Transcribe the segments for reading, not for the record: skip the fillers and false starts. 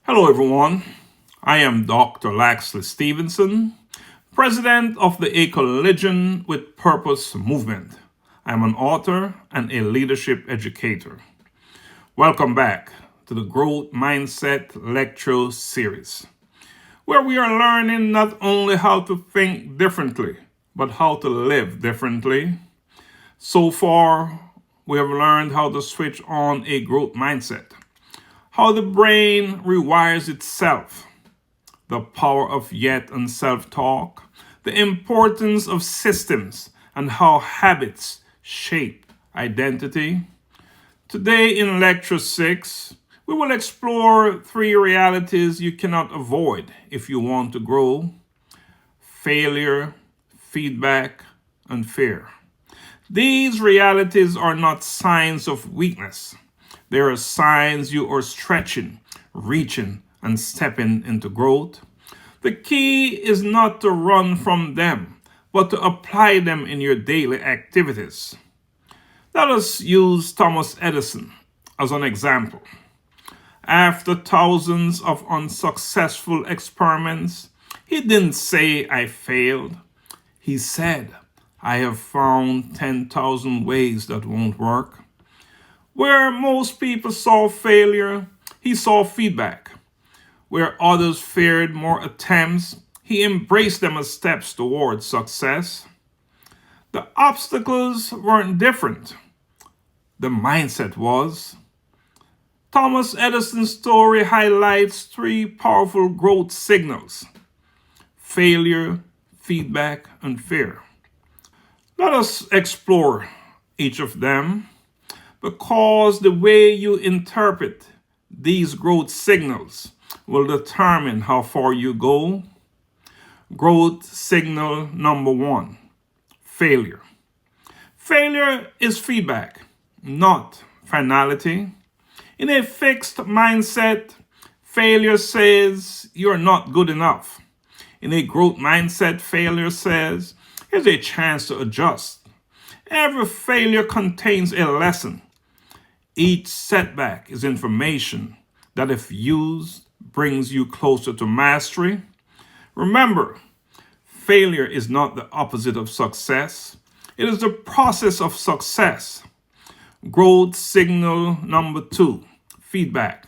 Hello, everyone. I am Dr. Laxley Stephenson, president of the A Collision with Purpose movement. I'm an author and a leadership educator. Welcome back to the Growth Mindset Lecture Series, where we are learning not only how to think differently, but how to live differently. So far, we have learned how to switch on a growth mindset, how the brain rewires itself, the power of yet and self-talk, the importance of systems, and how habits shape identity. Today in Lecture 6, we will explore 3 realities you cannot avoid if you want to grow: failure, feedback, and fear. These realities are not signs of weakness. They are signs you are stretching, reaching, and stepping into growth. The key is not to run from them, but to apply them in your daily activities. Let us use Thomas Edison as an example. After thousands of unsuccessful experiments, he didn't say, "I failed." He said, "I have found 10,000 ways that won't work." Where most people saw failure, he saw feedback. Where others feared more attempts, he embraced them as steps towards success. The obstacles weren't different. The mindset was. Thomas Edison's story highlights 3 powerful growth signals: failure, feedback, and fear. Let us explore each of them, because the way you interpret these growth signals will determine how far you go. Growth signal number 1, failure. Failure is feedback, not finality. In a fixed mindset, failure says you're not good enough. In a growth mindset, failure says here's a chance to adjust. Every failure contains a lesson. Each setback is information that, if used, brings you closer to mastery. Remember, failure is not the opposite of success. It is the process of success. Growth signal number 2, feedback.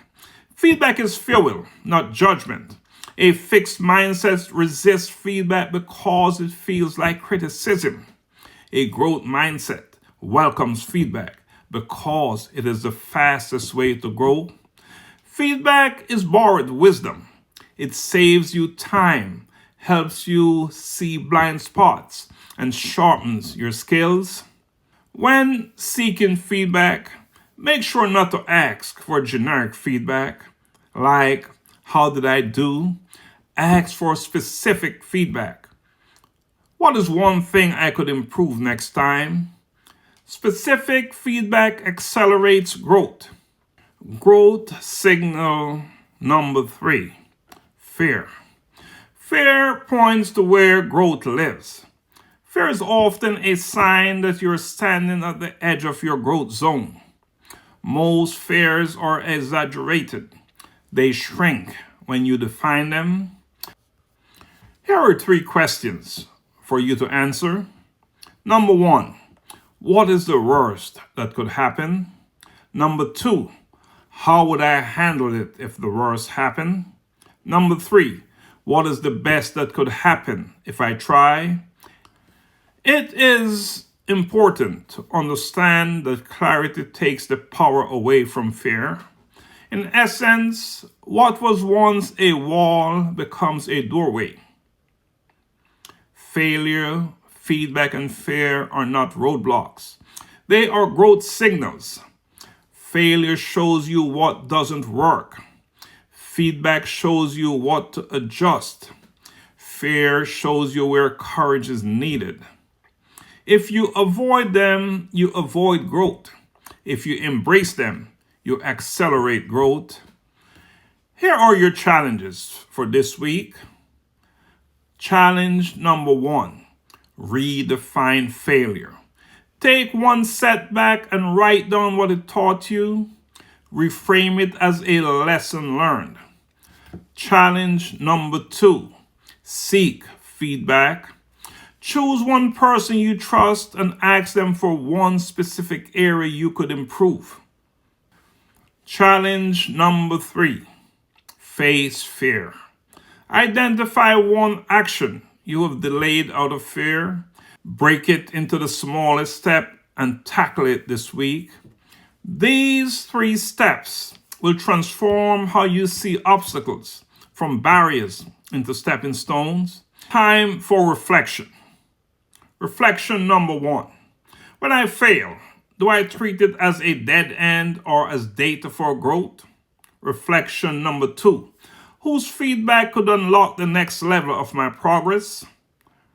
Feedback is fuel, not judgment. A fixed mindset resists feedback because it feels like criticism. A growth mindset welcomes feedback because it is the fastest way to grow. Feedback is borrowed wisdom. It saves you time, helps you see blind spots, and sharpens your skills. When seeking feedback, make sure not to ask for generic feedback, like, "How did I do?" Ask for specific feedback. What is one thing I could improve next time? Specific feedback accelerates growth. Growth signal number 3, fear. Fear points to where growth lives. Fear is often a sign that you're standing at the edge of your growth zone. Most fears are exaggerated. They shrink when you define them. Here are 3 questions for you to answer. Number 1, what is the worst that could happen? Number 2, how would I handle it if the worst happened? Number 3, what is the best that could happen if I try? It is important to understand that clarity takes the power away from fear. In essence, what was once a wall becomes a doorway. Failure, feedback, and fear are not roadblocks. They are growth signals. Failure shows you what doesn't work. Feedback shows you what to adjust. Fear shows you where courage is needed. If you avoid them, you avoid growth. If you embrace them, you accelerate growth. Here are your challenges for this week. Challenge number 1, redefine failure. Take one setback and write down what it taught you. Reframe it as a lesson learned. Challenge number 2, seek feedback. Choose one person you trust and ask them for one specific area you could improve. Challenge number 3, face fear. Identify one action you have delayed out of fear. Break it into the smallest step and tackle it this week. These 3 steps will transform how you see obstacles from barriers into stepping stones. Time for reflection. Reflection number 1. When I fail, do I treat it as a dead end or as data for growth? Reflection number 2. Whose feedback could unlock the next level of my progress?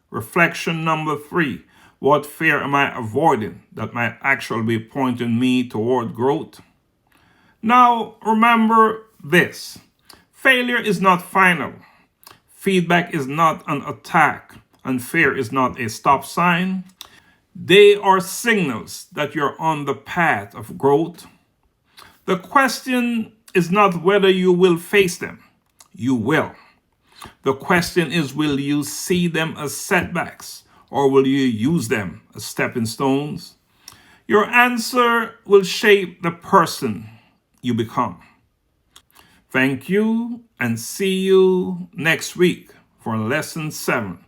Reflection number 3. What fear am I avoiding that might actually be pointing me toward growth? Now, remember this. Failure is not final. Feedback is not an attack, and fear is not a stop sign. They are signals that you're on the path of growth. The question is not whether you will face them. You will. The question is, will you see them as setbacks or will you use them as stepping stones? Your answer will shape the person you become. Thank you and see you next week for lesson 7